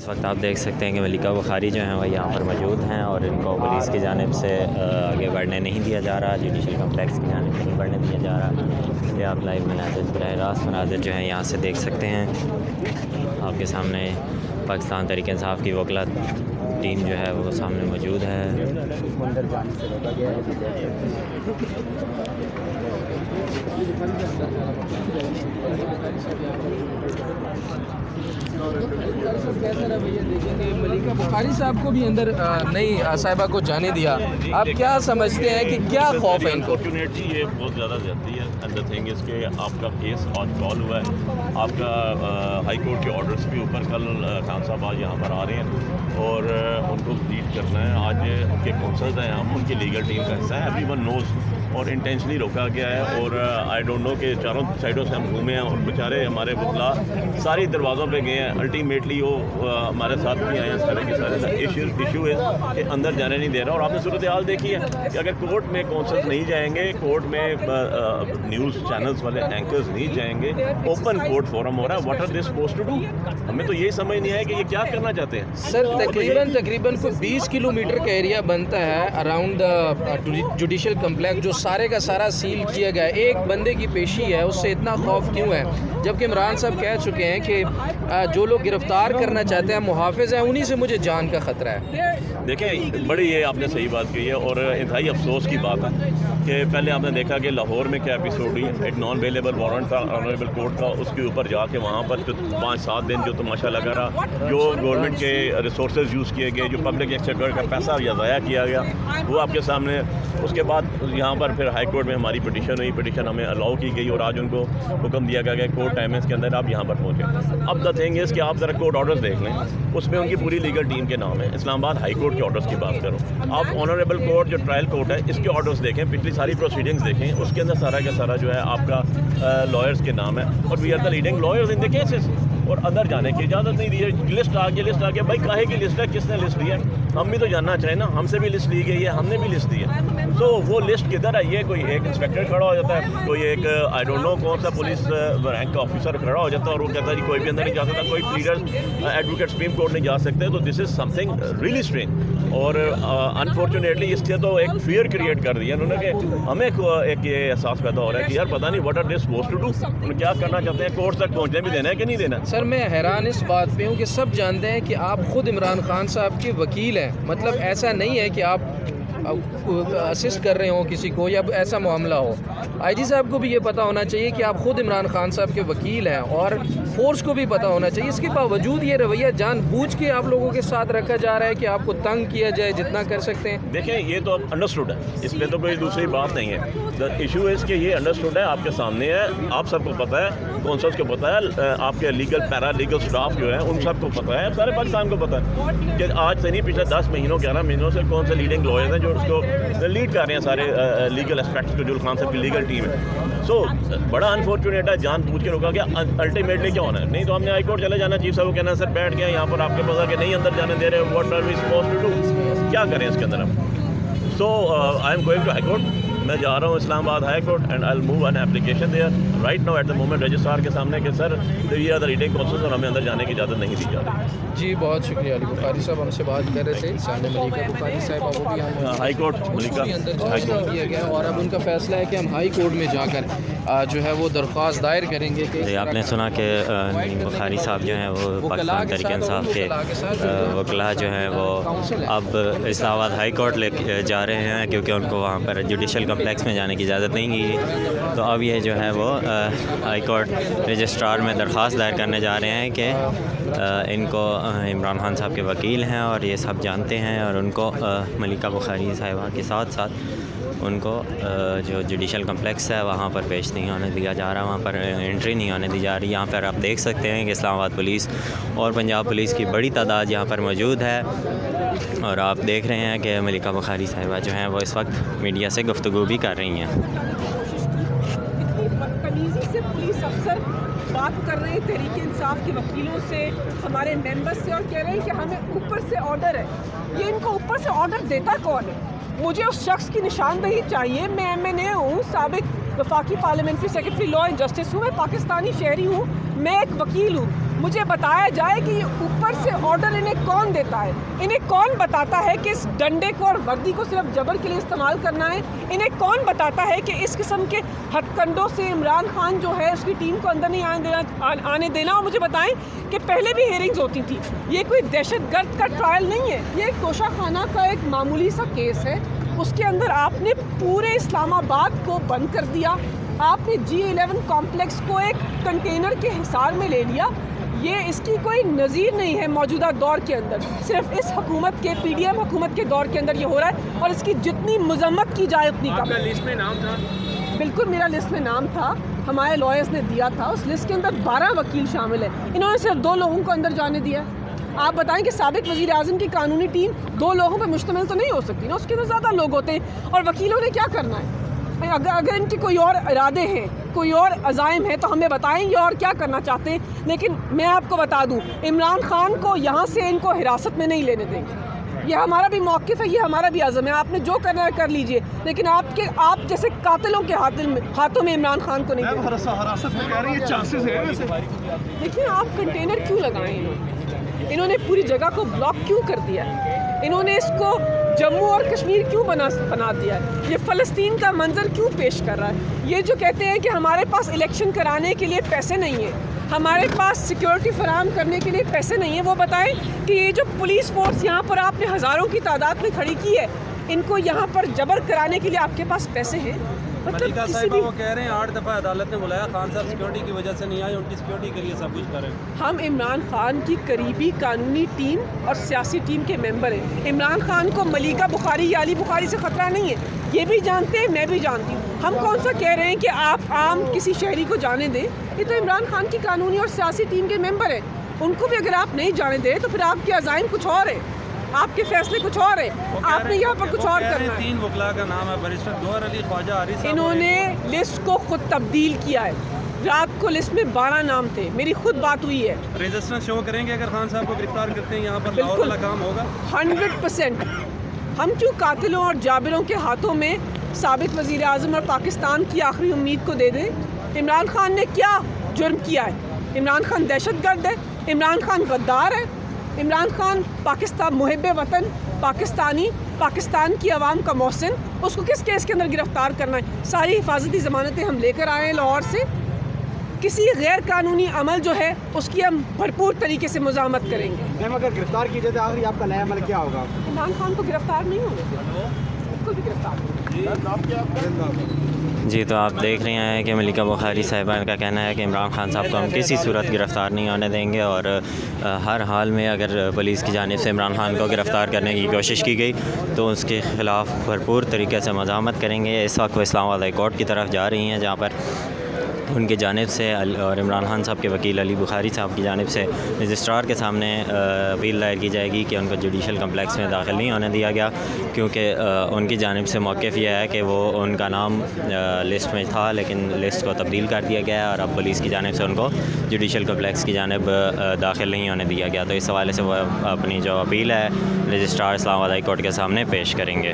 इस वक्त आप देख सकते हैं कि मलिका बुखारी जो हैं वो यहाँ पर मौजूद हैं और इनको पुलिस की जानिब से आगे बढ़ने नहीं दिया जा रहा, जुडिशल कम्प्लेक्स की जानिब नहीं बढ़ने दिया जा रहा। ये आप लाइव मनाज़िर बराह रास्त मनाज़िर जो हैं यहाँ से देख सकते हैं। आपके सामने पाकिस्तान तहरीक इंसाफ की वकला टीम जो है वो सामने मौजूद है। मलिका बुखारी साहब को भी अंदर नहीं साहिबा को जाने दिया। आप क्या समझते हैं कि क्या खौफ है इनको? अनफॉर्चुनेटली ये बहुत ज़्यादा जाती है एंड द थिंग इज़ के आपका केस आज कॉल हुआ है, आपका हाई कोर्ट के ऑर्डर्स भी ऊपर कल खान साहब आज यहाँ पर आ रहे हैं और उनको लीड करना है। आज उनके काउंसल्स हैं, हम उनकी लीगल टीम का हिस्सा है, एवरीवन नोज़ और इंटेंशनली रोका गया है और आई डोंट नो कि चारों साइडों से हम घूमे हैं और बेचारे हमारे वकला सारी दरवाज़ों पे गए हैं। अल्टीमेटली वो हमारे साथ भी आए हैं। सारे के सारे इशू इज़ कि अंदर जाने नहीं दे रहा। और आपने सूरत हाल देखी है कि अगर कोर्ट में काउंसल्स नहीं जाएंगे, कोर्ट में न्यूज़ चैनल्स वाले एंकर्स नहीं जाएंगे, ओपन कोर्ट फोरम हो रहा है, what are they supposed to do? हमें तो यही समझ नहीं है कि ये क्या करना चाहते हैं। सर तकरीबन कोई 20 किलोमीटर का एरिया बनता है अराउंड द जुडिशल कम्प्लेक्स, जो सारे का सारा सील किया गया है। एक बंदे की पेशी है, उससे इतना खौफ क्यों है? जबकि इमरान साहब कह चुके हैं कि जो लोग गिरफ्तार करना चाहते हैं मुहाफिज हैं, उन्हीं से मुझे जान का ख़तरा है। देखें, बड़ी ये आपने सही बात कही है और इंतहाई अफसोस की बात है कि पहले आपने देखा कि लाहौर में क्या एपिसोड हुई, एक नॉन अवेलेबल वारंट था ऑनरेबल कोर्ट का, उसके ऊपर जाके वहाँ पर जो 5-7 दिन जो तमाशा लगा रहा, जो गवर्नमेंट के रिसोर्सेज यूज़ किए गए, जो पब्लिक एक्सचेकर का पैसा या ज़ाया किया गया, वो आपके सामने। उसके बाद यहाँ पर फिर हाई कोर्ट में हमारी पिटीशन हुई, पिटीशन हमें अलाउ की गई और आज उनको हुक्म दिया गया कि कोर्ट टाइम्स के अंदर आप यहाँ पर पहुँचे। अब द थिंग इज़ कि आप ज़रा कोर्ट ऑर्डर्स देख लें, उसमें उनकी पूरी लीगल टीम के नाम है। इस्लामाबाद हाई कोर्ट के ऑर्डर्स की बात करो, आप ऑनरेबल कोर्ट जो ट्रायल कोर्ट है इसके ऑर्डर्स देखें, पिछली सारी प्रोसीडिंग्स देखें, उसके अंदर सारा का सारा जो है आपका लॉयर्स के नाम है और we are the leading lawyers in the cases. और अंदर जाने की इजाज़त नहीं दी है। लिस्ट आ गई भाई, काहे की लिस्ट है, किसने लिस्ट दी है? हम भी तो जानना चाहिए ना, हमसे भी लिस्ट ली गई है, हमने भी लिस्ट दी है। तो वो लिस्ट किधर है? ये कोई एक इंस्पेक्टर खड़ा हो जाता है, कोई एक आई डोंट नो कौन सा पुलिस रैंक का ऑफिसर खड़ा हो जाता है और वो कहता है जी कोई भी अंदर नहीं जा सकता, कोई प्लीडर एडवोकेट सुप्रीम कोर्ट नहीं जा सकते। तो this is something really strange और अनफॉर्चुनेटली इससे तो एक फियर क्रिएट कर दिया उन्होंने कि हमें एक ये एहसास पैदा हो रहा है कि यार पता नहीं what are they supposed to do, उन्हें क्या करना चाहते हैं, कोर्ट तक पहुँचने भी देना है कि नहीं देना। सर मैं हैरान इस बात पे हूँ कि सब जानते हैं कि आप खुद इमरान खान साहब के वकील हैं, मतलब ऐसा नहीं है कि आप असिस्ट कर रहे हो किसी को या ऐसा मामला हो। आईजी साहब को भी ये पता होना चाहिए कि आप खुद इमरान खान साहब के वकील हैं और फोर्स को भी पता होना चाहिए। इसके बावजूद ये रवैया जानबूझ के आप लोगों के साथ रखा जा रहा है कि आपको तंग किया जाए जितना कर सकते हैं। देखें, ये तो अब अंडरस्टूड है, इस पर तो कोई दूसरी बात नहीं है। द इशू इज़ कि ये अंडरस्टूड है, आपके सामने है, आप सबको पता है, कौंसल्स को पता है, आपके लीगल पैरा लीगल स्टाफ जो है उन सबको पता है, सारे पाकिस्तान को पता है कि आज से नहीं पिछले 10 महीनों 11 महीनों से कौन से लीडिंग लॉयर्स हैं जो उसको लीड कर रहे हैं, सारे लीगल एस्पेक्ट्स को, जो खान साहब की लीगल टीम है। सो बड़ा अनफॉर्चुनेट है, जान पूछ के रोका गया। अल्टीमेटली क्या होना है? नहीं तो हमने हाई कोर्ट चले जाना, चीफ साहब को कहना सर बैठ गया यहाँ पर, आपके पास कि नहीं अंदर जाने दे रहे, what are we supposed to do? क्या करें इसके अंदर हम? So I am going to high court, मैं जा रहा हूँ Islamabad high court and I will move an application there right now at the moment registrar के सामने कि sir we are the reading process और हमें अंदर जाने की इजाज़त नहीं दी जा रही। जी बहुत शुक्रिया। अली बुखारी साहब हमसे बात कर रहे थे, सामने मलिका बुखारी साहब वो भी हम हाई कोर्ट मलिका अंदर किया गया और अब उनका फैसला है कि हम हाई कोर्ट में जाकर जो है वो दरख्वास्त दायर करेंगे कि आपने सुना कि बुखारी साहब जो हैं वो पाकिस्तान तहरीक इंसाफ के वकला जो हैं वो अब इस्लामाबाद हाई कोर्ट ले जा रहे हैं क्योंकि उनको वहाँ पर जुडिशल कम्प्लेक्स में जाने की इजाज़त नहीं की। तो अब ये जो है वो हाई कोर्ट रजिस्ट्रार में दरख्वास्त दायर करने जा रहे हैं कि इनको इमरान खान साहब के वकील हैं और ये सब जानते हैं और उनको मलिका बुखारी साहिबा के साथ साथ उनको जो जुडिशल कम्प्लेक्स है वहाँ पर पेश नहीं होने दिया जा रहा, वहाँ पर एंट्री नहीं होने दी जा रही। यहाँ पर आप देख सकते हैं कि इस्लामाबाद पुलिस और पंजाब पुलिस की बड़ी तादाद यहाँ पर मौजूद है और आप देख रहे हैं कि मलिका बुखारी साहिबा जो हैं वो इस वक्त मीडिया से गुफ्तगू भी कर रही हैं। बदतमीजी से पुलिस अफसर बात कर रहे हैं तहरीक इंसाफ के वकीलों से, हमारे मेंबर्स से, और कह रहे हैं कि हमें ऊपर से ऑर्डर है। ये इनको ऊपर से ऑर्डर देता कौन है? मुझे उस शख्स की निशानदही चाहिए। मैं MNA हूँ, साबिक वफाकी parliamentary secretary law and justice हूँ, मैं पाकिस्तानी शहरी हूँ, मैं एक वकील हूँ। मुझे बताया जाए कि ये ऊपर से ऑर्डर इन्हें कौन देता है, इन्हें कौन बताता है कि इस डंडे को और वर्दी को सिर्फ जबर के लिए इस्तेमाल करना है, इन्हें कौन बताता है कि इस किस्म के हथकंडों से इमरान खान जो है उसकी टीम को अंदर नहीं आने देना। और मुझे बताएं कि पहले भी हेयरिंग्स होती थी, ये कोई दहशतगर्द का ट्रायल नहीं है, ये एक तोशाखाना का एक मामूली सा केस है। उसके अंदर आपने पूरे इस्लामाबाद को बंद कर दिया, आपने G11 कॉम्प्लेक्स को एक कंटेनर के हिसार में ले लिया। ये इसकी कोई नज़ीर नहीं है मौजूदा दौर के अंदर, सिर्फ इस हुकूमत के PDM हुकूमत के दौर के अंदर ये हो रहा है और इसकी जितनी मजम्मत की जाए उतनी कम। लिस्ट में नाम था? बिल्कुल मेरा लिस्ट में नाम था, हमारे लॉयर्स ने दिया था, उस लिस्ट के अंदर 12 वकील शामिल है, इन्होंने सिर्फ 2 लोगों को अंदर जाने दिया। आप बताएं कि साबिक वज़ीर आज़म की कानूनी टीम 2 लोगों पर मुश्तमिल तो नहीं हो सकती ना, उसके अंदर ज़्यादा लोग होते हैं और वकीलों ने क्या करना है। अगर इनके कोई और इरादे हैं, कोई और अज़ाइम है तो हमें बताएं ये और क्या करना चाहते हैं। लेकिन मैं आपको बता दूं, इमरान खान को यहाँ से इनको हिरासत में नहीं लेने देंगे। ये हमारा भी मौक़िफ़ है, ये हमारा भी आज़म है, आपने जो करना है कर लीजिए, लेकिन आप जैसे कातिलों के हाथों में इमरान खान को नहीं देंगे। हिरासत में कह रही है, चांसेस है वैसे। देखिए आप कंटेनर क्यों लगाएं, इन्होंने पूरी जगह को ब्लॉक क्यों कर दिया, इन्होंने इसको जम्मू और कश्मीर क्यों बना दिया है, ये फ़लस्तीन का मंजर क्यों पेश कर रहा है। ये जो कहते हैं कि हमारे पास इलेक्शन कराने के लिए पैसे नहीं है, हमारे पास सिक्योरिटी फराहम करने के लिए पैसे नहीं है, वो बताएं कि ये जो पुलिस फोर्स यहाँ पर आपने हज़ारों की तादाद में खड़ी की है, इनको यहाँ पर जबर कराने के लिए आपके पास पैसे हैं। मलिका साहिबा वो कह रहे हैं 8 दफ़ा अदालत ने बुलाया, खान साहब सिक्योरिटी की वजह से नहीं आए, उनकी सिक्योरिटी के लिए सब कुछ करें। हम इमरान खान की करीबी कानूनी टीम और सियासी टीम के मेंबर हैं। इमरान खान को मलिका बुखारी या अली बुखारी से ख़तरा नहीं है, ये भी जानते हैं, मैं भी जानती हूँ। हम कौन सा कह रहे हैं कि आप आम किसी शहरी को जाने दें, ये तो इमरान खान की कानूनी और सियासी टीम के मेंबर हैं, उनको भी अगर आप नहीं जाने दें तो फिर आपके अज़ाइम कुछ और है, आपके फैसले कुछ और है, आपने यहाँ पर कुछ और करना है। 3 वकला का नाम है, बैरिस्टर गौहर अली, ख्वाजा आरिफ। इन्होंने लिस्ट को खुद तब्दील किया है, रात को लिस्ट में 12 नाम थे, मेरी खुद बात हुई है। रेजिस्टेंस शो करेंगे अगर खान साहब को गिरफ्तार करते हैं यहाँ पर, लाहौर बिल्कुल वाला काम होगा 100%। हम क्यों कातिलों और जाबिरों के हाथों में साबिक वज़ीर आज़म और पाकिस्तान की आखिरी उम्मीद को दे दें। इमरान खान ने क्या जुर्म किया है? इमरान खान दहशतगर्द है, इमरान खान गद्दार है, इमरान खान पाकिस्तान मुहिब्बे वतन, पाकिस्तान की आवाम का मोहसिन, उसको किस केस के अंदर गिरफ्तार करना है? सारी हिफाजती ज़मानतें हम लेकर आए हैं लाहौर से, किसी गैर कानूनी अमल जो है उसकी हम भरपूर तरीके से मुज़ाहमत करेंगे। मैम अगर गिरफ्तार की जाए तो आखिरी आपका नया अमल क्या होगा? इमरान खान को गिरफ्तार नहीं होंगे, बिल्कुल भी गिरफ्तार नहीं। जी, तो आप देख रहे हैं कि मलिका बुखारी साहिबा का कहना है कि इमरान खान साहब को हम किसी सूरत गिरफ़्तार नहीं होने देंगे और हर हाल में अगर पुलिस की जानिब से इमरान खान को गिरफ़्तार करने की कोशिश की गई तो उसके ख़िलाफ़ भरपूर तरीके से मज़ाहमत करेंगे। इस वक्त वो इस्लामाबाद हाई कोर्ट की तरफ जा रही हैं, जहाँ पर उनकी जानिब से और इमरान खान साहब के वकील अली बुखारी साहब की जानिब से रजिस्ट्रार के सामने अपील दायर की जाएगी कि उनको जुडिशल कम्प्लेक्स में दाखिल नहीं होने दिया गया, क्योंकि उनकी जानिब से मौक़िफ़ यह है कि वो उनका नाम लिस्ट में था लेकिन लिस्ट को तब्दील कर दिया गया और अब पुलिस की जानिब से उनको जुडिशल कम्प्लेक्स की जानिब दाखिल नहीं होने दिया गया। तो इस हवाले से वो अपनी जो अपील है रजिस्ट्रार इस्लामाबाद हाई कोर्ट के सामने पेश करेंगे।